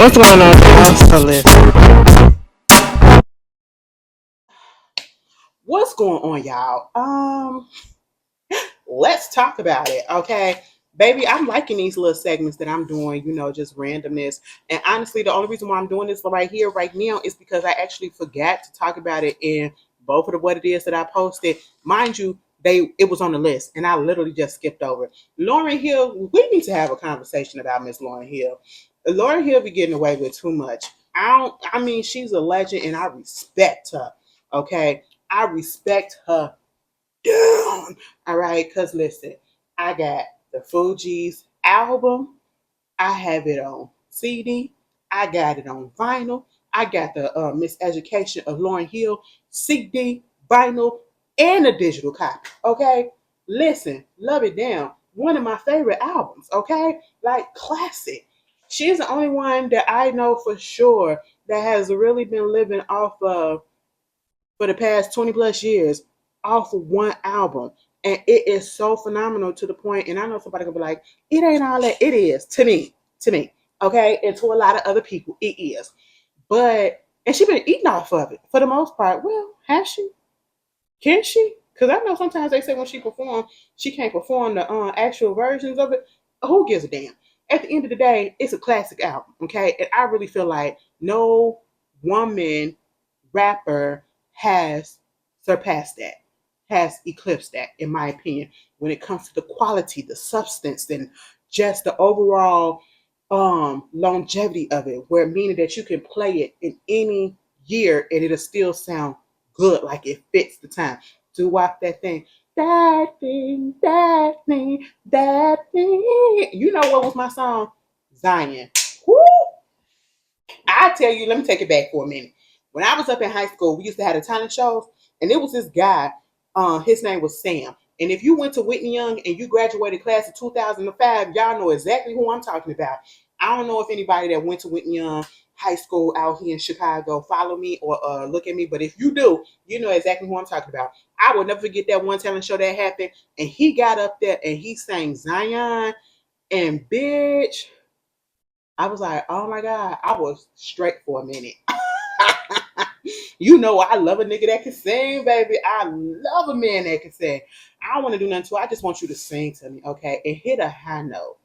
What's going on, y'all? So listen. What's going on, y'all? Let's talk about it, okay? Baby, I'm liking these little segments that I'm doing, just randomness. And honestly, the only reason why I'm doing this right here, right now, is because I actually forgot to talk about it in both of the what it is that I posted. Mind you, it was on the list, and I literally just skipped over it. Lauryn Hill, we need to have a conversation about Miss Lauryn Hill. Lauryn Hill be getting away with too much. I mean, she's a legend, and I respect her. Okay, I respect her down. All right, because listen, I got the Fugees album. I have it on CD. I got it on vinyl. I got the Miseducation of Lauryn Hill CD, vinyl, and a digital copy. Okay, listen, love it down. One of my favorite albums. Okay, like classic. She's the only one that I know for sure that has really been living off of for the past 20 plus years off of one album. And it is so phenomenal to the point, and I know somebody could be like, it ain't all that. It is to me, okay? And to a lot of other people, it is. But, and she been eating off of it for the most part. Well, has she? Can she? Because I know sometimes they say when she perform, she can't perform the actual versions of it. Who gives a damn? At the end of the day, it's a classic album, okay? And I really feel like no woman rapper has surpassed that, has eclipsed that, in my opinion, when it comes to the quality, the substance, and just the overall longevity of it, where meaning that you can play it in any year and it'll still sound good, like it fits the time. Do walk that thing. That thing, that thing, that thing. You know what was my song? Zion. Woo! I tell you, let me take it back for a minute. When I was up in high school, we used to have the talent shows, and it was this guy. His name was Sam. And if you went to Whitney Young and you graduated class of 2005, y'all know exactly who I'm talking about. I don't know if anybody that went to Whitney Young High School out here in Chicago follow me or look at me, but if you do, you know exactly who I'm talking about. I will never forget that one talent show that happened, and he got up there and he sang Zion, and bitch, I was like, oh my God, I was straight for a minute. You know, I love a nigga that can sing, baby. I love a man that can sing. I don't want to do nothing to it. I just want you to sing to me, okay? And hit a high note.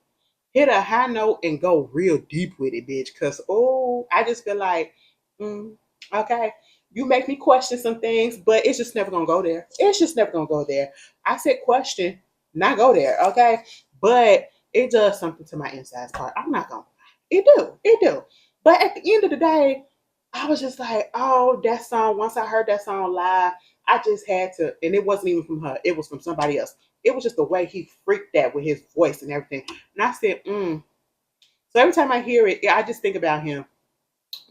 Hit a high note and go real deep with it, bitch. Because, oh, I just feel like, mm, okay, you make me question some things, but it's just never going to go there. It's just never going to go there. I said question, not go there, okay? But it does something to my insides part. I'm not going to. It do. But at the end of the day, I was just like, oh, that song. Once I heard that song live, I just had to, and it wasn't even from her. It was from somebody else. It was just the way he freaked that with his voice and everything. And I said, So every time I hear it, I just think about him,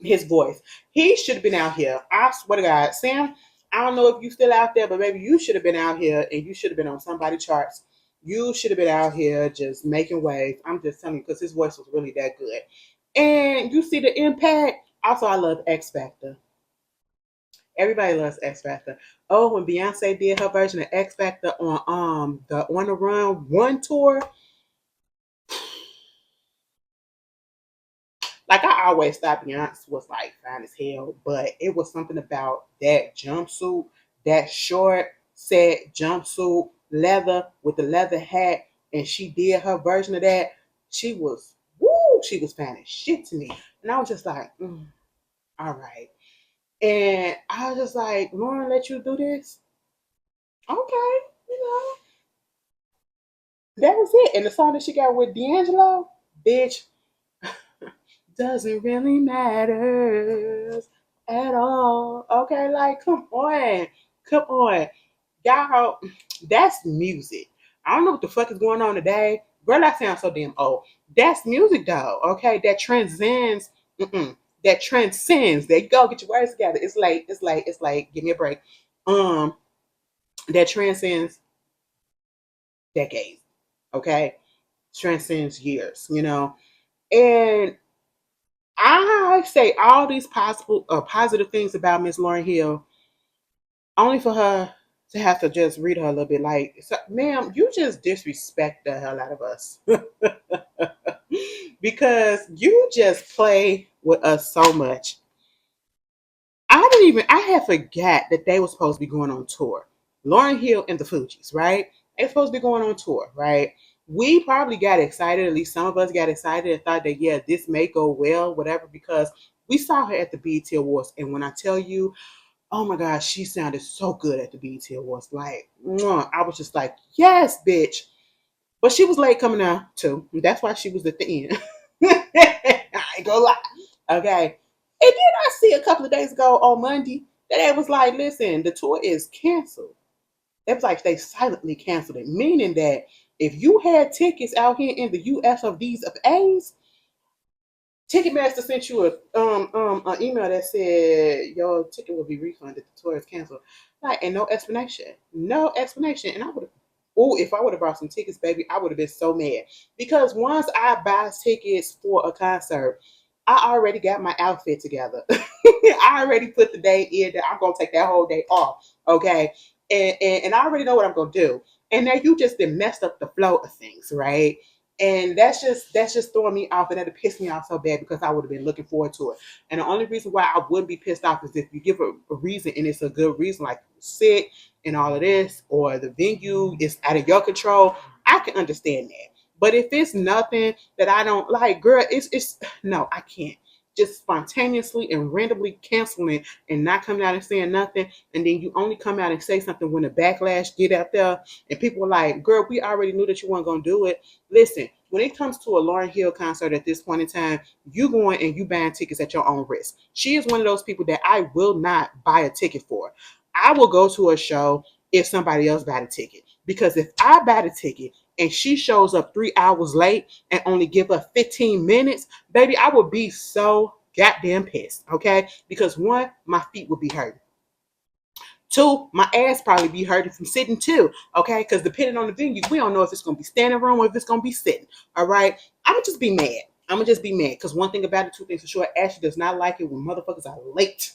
his voice. He should have been out here. I swear to God, Sam. I don't know if you still out there, but maybe you should have been out here and you should have been on somebody's charts. You should have been out here just making waves. I'm just telling you because his voice was really that good. And you see the impact. Also, I love X Factor. Everybody loves X Factor. Oh, when Beyonce did her version of X Factor on the On the Run One tour, like I always thought Beyonce was like fine as hell, but it was something about that jumpsuit, that short set jumpsuit, leather with the leather hat, and she did her version of that. She was she was fine as shit to me, and I was just like, all right. And I was just like, Lauren, let you do this, okay, you know, that was it. And the song that she got with D'Angelo, bitch, doesn't really matter at all. Okay, like come on, y'all. That's music. I don't know what the fuck is going on today. Girl, that sounds so damn old. That's music, though. Okay, that transcends. That transcends. There you go. Get your words together. It's like. Give me a break. Um, that transcends decades. Okay, transcends years. And I say all these possible positive things about Miss Lauryn Hill, only for her to have to just read her a little bit. Like, so, ma'am, you just disrespect the hell out of us. because you just play with us so much. I had forgot that they were supposed to be going on tour. Lauryn Hill and the Fugees, right? They were supposed to be going on tour, right? We probably got excited, at least some of us got excited and thought that, yeah, this may go well, whatever, because we saw her at the BET Awards. And when I tell you, oh my gosh, she sounded so good at the BET Awards. Like, mwah, I was just like, yes, bitch. But she was late coming out too. That's why she was at the end. I ain't gonna lie. Okay. And then I see a couple of days ago on Monday that it was like, listen, the tour is canceled. It was like they silently canceled it, meaning that if you had tickets out here in the US of these of A's, Ticketmaster sent you a an email that said your ticket will be refunded. The tour is canceled. Like, and no explanation, no explanation. And I would have, oh, if I would have brought some tickets, baby, I would have been so mad because once I buy tickets for a concert, I already got my outfit together. I already put the day in that I'm gonna take that whole day off. Okay, and I already know what I'm gonna do. And now you just did messed up the flow of things, right? And that's just throwing me off, and that'll piss me off so bad because I would have been looking forward to it. And the only reason why I wouldn't be pissed off is if you give a reason and it's a good reason, like sick and all of this, or the venue is out of your control. I can understand that. But if it's nothing that I don't like, girl, it's no, I can't. Just spontaneously and randomly canceling and not coming out and saying nothing, and then you only come out and say something when the backlash get out there, and people are like, "Girl, we already knew that you weren't gonna do it." Listen, when it comes to a Lauryn Hill concert at this point in time, you going and you buying tickets at your own risk. She is one of those people that I will not buy a ticket for. I will go to a show if somebody else buy the ticket. Because if I buy the ticket and she shows up 3 hours late and only give her 15 minutes, baby, I would be so goddamn pissed. Okay? Because one, my feet would be hurting. Two, my ass probably be hurting from sitting too. Okay, because depending on the venue, we don't know if it's gonna be standing room or if it's gonna be sitting. All right, I'ma just be mad. I'ma just be mad because one thing about it, two things for sure. Ashley does not like it when motherfuckers are late.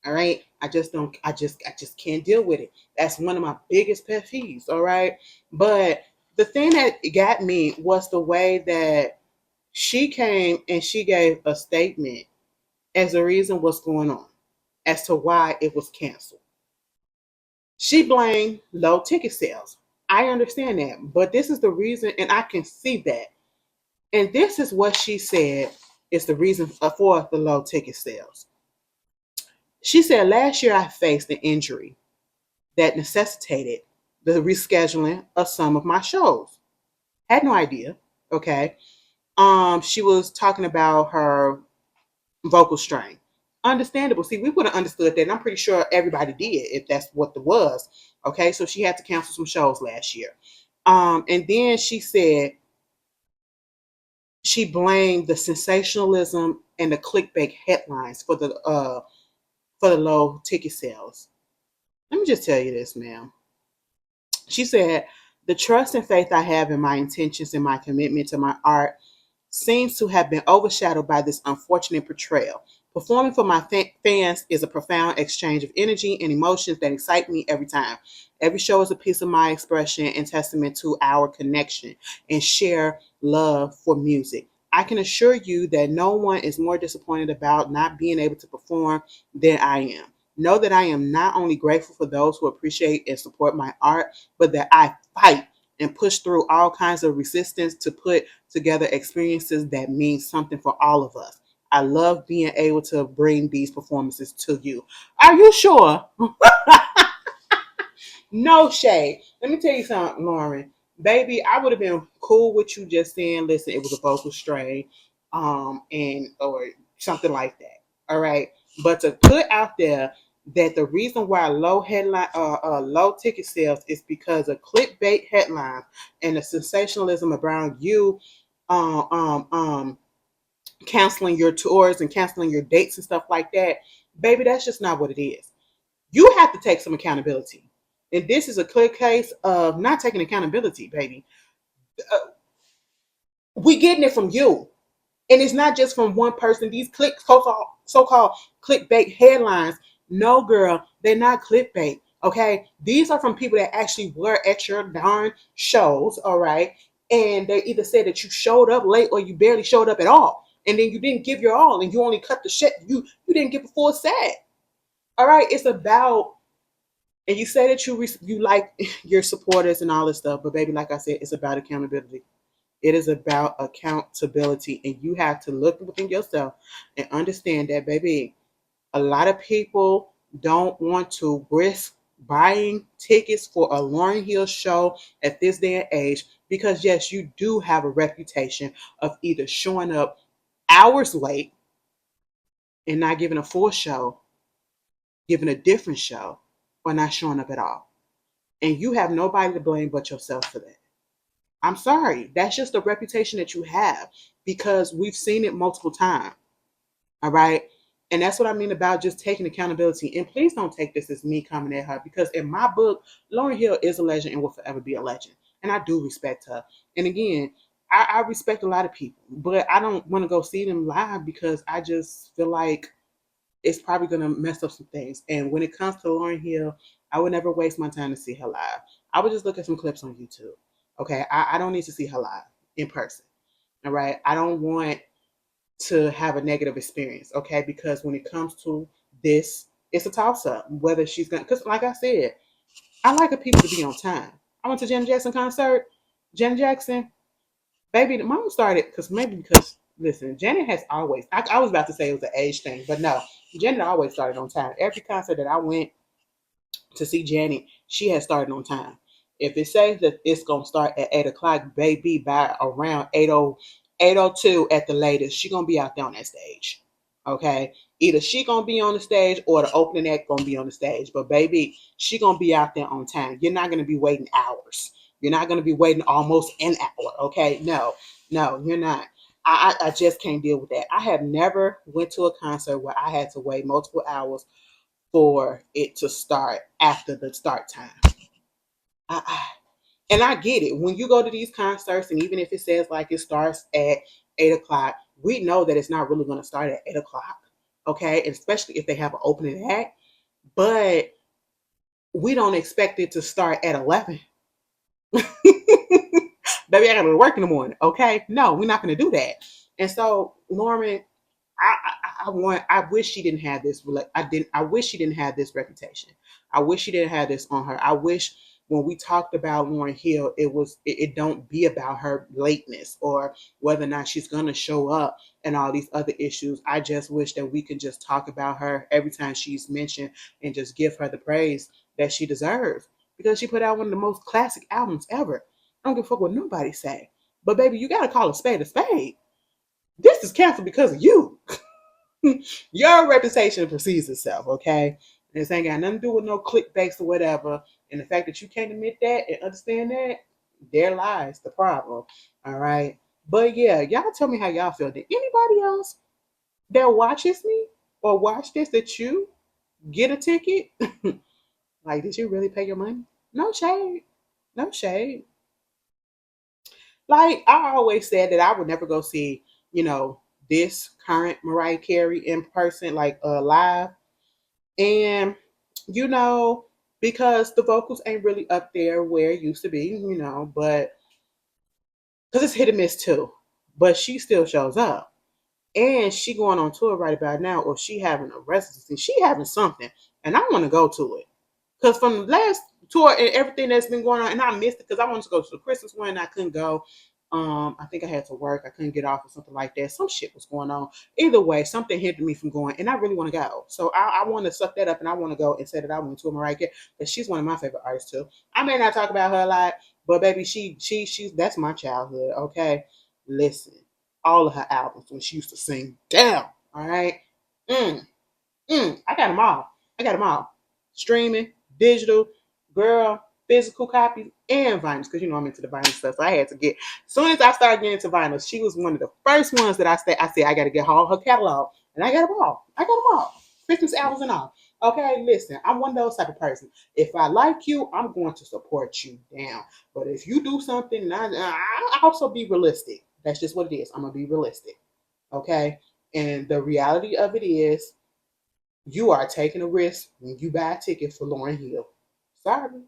All right, I just don't. I just can't deal with it. That's one of my biggest pet peeves. All right, but the thing that got me was the way that she came and she gave a statement as the reason what's going on as to why it was canceled. She blamed low ticket sales. I understand that, but this is the reason, and I can see that. And this is what she said is the reason for the low ticket sales. She said, last year I faced an injury that necessitated the rescheduling of some of my shows. Had no idea. Okay. She was talking about her vocal strain. Understandable. See, we would have understood that, and I'm pretty sure everybody did if that's what it was. Okay, so she had to cancel some shows last year. And then she said she blamed the sensationalism and the clickbait headlines for the low ticket sales. Let me just tell you this, ma'am. She said, the trust and faith I have in my intentions and my commitment to my art seems to have been overshadowed by this unfortunate portrayal. Performing for my fans is a profound exchange of energy and emotions that excite me every time. Every show is a piece of my expression and testament to our connection and share love for music. I can assure you that no one is more disappointed about not being able to perform than I am. Know that I am not only grateful for those who appreciate and support my art, but that I fight and push through all kinds of resistance to put together experiences that mean something for all of us. I love being able to bring these performances to you. Are you sure? No shade. Let me tell you something, Lauren. Baby, I would have been cool with you just saying, listen, it was a vocal strain, and or something like that. All right. But to put out there that the reason why low ticket sales is because of clickbait headlines and the sensationalism around you um um um canceling your tours and canceling your dates and stuff like that, baby, that's just not what it is. You have to take some accountability. And this is a clear case of not taking accountability, baby. Uh, we getting it from you. And it's not just from one person. These so-called clickbait headlines, no, girl, they're not clickbait. Okay, these are from people that actually were at your darn shows. All right, and they either said that you showed up late or you barely showed up at all, and then you didn't give your all, and you only cut the shit. You didn't give a full set. All right, it's about, and you say that you like your supporters and all this stuff, but baby, like I said, it's about accountability. It is about accountability, and you have to look within yourself and understand that, baby, a lot of people don't want to risk buying tickets for a Lauryn Hill show at this day and age because, yes, you do have a reputation of either showing up hours late and not giving a full show, giving a different show, or not showing up at all. And you have nobody to blame but yourself for that. I'm sorry. That's just the reputation that you have because we've seen it multiple times. All right. And that's what I mean about just taking accountability. And please don't take this as me coming at her because in my book, Lauryn Hill is a legend and will forever be a legend. And I do respect her. And again, I respect a lot of people, but I don't want to go see them live because I just feel like it's probably going to mess up some things. And when it comes to Lauryn Hill, I would never waste my time to see her live. I would just look at some clips on YouTube. Okay. I don't need to see her live in person. All right. I don't want to have a negative experience, okay? Because when it comes to this, it's a toss up whether she's gonna. Because, like I said, I like her people to be on time. I went to Janet Jackson concert. Janet Jackson, baby, the mom started because listen, Janet has always. I was about to say it was an age thing, but no, Janet always started on time. Every concert that I went to see Janet, she had started on time. If it says that it's gonna start at 8 o'clock, baby, by around 8:02 at the latest, she gonna be out there on that stage. Okay. Either she gonna be on the stage or the opening act gonna be on the stage. But baby, she gonna be out there on time. You're not gonna be waiting hours. You're not gonna be waiting almost an hour. Okay. No, no, you're not. I just can't deal with that. I have never went to a concert where I had to wait multiple hours for it to start after the start time. I, and I get it. When you go to these concerts, and even if it says like it starts at 8 o'clock, we know that it's not really going to start at 8 o'clock. Okay. And especially if they have an opening act. But we don't expect it to start at 11. Baby, I got to go to work in the morning. Okay. No, we're not going to do that. And so, Lauren, I wish she didn't have this. I wish she didn't have this reputation. I wish she didn't have this on her. I wish when we talked about Lauryn Hill, it don't be about her lateness or whether or not she's gonna show up and all these other issues. I just wish that we could just talk about her every time she's mentioned and just give her the praise that she deserves because she put out one of the most classic albums ever. I don't give a fuck what nobody say. But baby, you gotta call a spade a spade. This is canceled because of you. Your reputation precedes itself, okay? And this ain't got nothing to do with no clickbaits or whatever. And the fact that you can't admit that and understand that, there lies the problem. All right. But yeah, y'all tell me how y'all feel. Did anybody else that watches me or watch this that you get a ticket? Like, did you really pay your money? No shade. No shade. Like I always said that I would never go see, this current Mariah Carey in person, like live. And, you know, because the vocals ain't really up there where it used to be, but because it's hit and miss too. But she still shows up. And she going on tour right about now, or she having a residency. She having something. And I want to go to it. Because from the last tour and everything that's been going on, and I missed it because I wanted to go to the Christmas one and I couldn't go. I think I had to work. I couldn't get off or something like that. Some shit was going on. Either way, something hindered me from going, and I really want to go. So I want to suck that up, and I want to go and say that I went to a Mariah Carey because she's one of my favorite artists too. I may not talk about her a lot, but baby, she's that's my childhood. Okay, listen, all of her albums when she used to sing down. All right, mm, I got them all. I got them all. Streaming, digital, girl, physical copies, and vinyls. Because I'm into the vinyl stuff. So I had to get. As soon as I started getting into vinyls, she was one of the first ones that I said I got to get all her catalog. And I got them all. I got them all. Christmas albums and all. Okay, listen, I'm one of those type of person. If I like you, I'm going to support you down. But if you do something, I also be realistic. That's just what it is. I'm going to be realistic. Okay? And the reality of it is, you are taking a risk when you buy a ticket for Lauryn Hill. Sorry.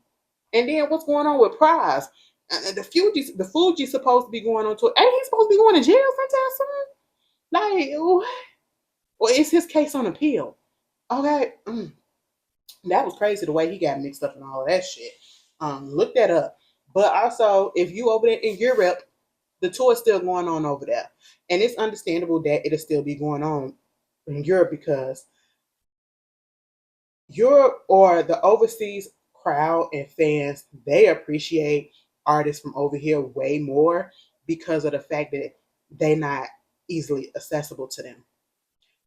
And then what's going on with Prize? The Fuji's supposed to be going on tour. Ain't he supposed to be going to jail sometime soon? Like, well, it's his case on appeal. Okay, that was crazy the way he got mixed up in all of that shit. Look that up. But also, if you over there in Europe, the tour is still going on over there, and it's understandable that it'll still be going on in Europe because Europe or the overseas crowd and fans, they appreciate artists from over here way more because of the fact that they're not easily accessible to them,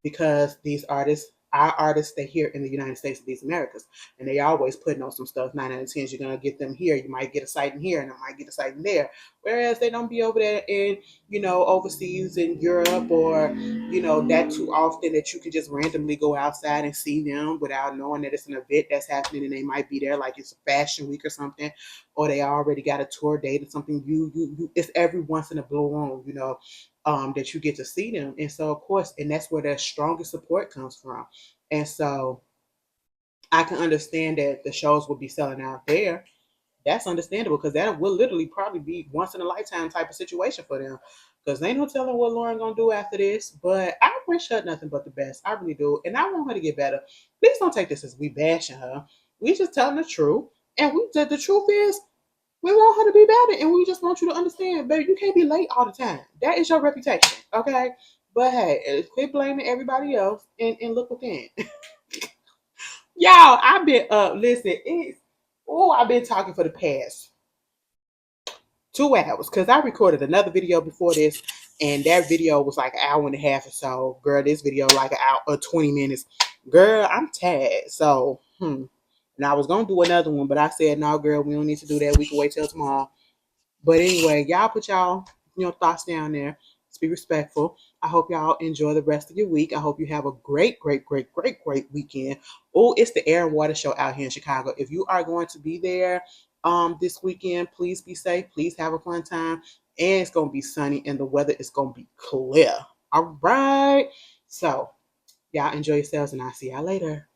because these artists, our artists, they here in the United States of these Americas, and they always putting on some stuff. 9 out of 10, you're gonna get them here. You might get a site in here, and I might get a site in there. Whereas they don't be over there in overseas in Europe, or that too often that you can just randomly go outside and see them without knowing that it's an event that's happening and they might be there, like it's a fashion week or something, or they already got a tour date or something. It's every once in a blue moon. That you get to see them. And so, of course, and that's where their strongest support comes from. And so I can understand that the shows will be selling out there. That's understandable because that will literally probably be once in a lifetime type of situation for them. Because they ain't no telling what Lauren gonna do after this. But I wish her nothing but the best. I really do. And I want her to get better. Please don't take this as we bashing her. We just telling the truth. And the truth is we want her to be better, and we just want you to understand, baby, you can't be late all the time. That is your reputation, okay? But hey, quit blaming everybody else and look within. Y'all, I've been listen, I've been talking for the past 2 hours because I recorded another video before this, and that video was like an hour and a half or so. Girl, this video like an hour or 20 minutes. Girl, I'm tired. So, and I was gonna do another one, but I said, no, girl, we don't need to do that. We can wait till tomorrow. But anyway, y'all put y'all thoughts down there. Let's be respectful. I hope y'all enjoy the rest of your week. I hope you have a great, great, great, great, great weekend. Oh, it's the Air and Water Show out here in Chicago. If you are going to be there this weekend, please be safe. Please have a fun time. And it's gonna be sunny and the weather is gonna be clear. All right. So y'all enjoy yourselves and I'll see y'all later.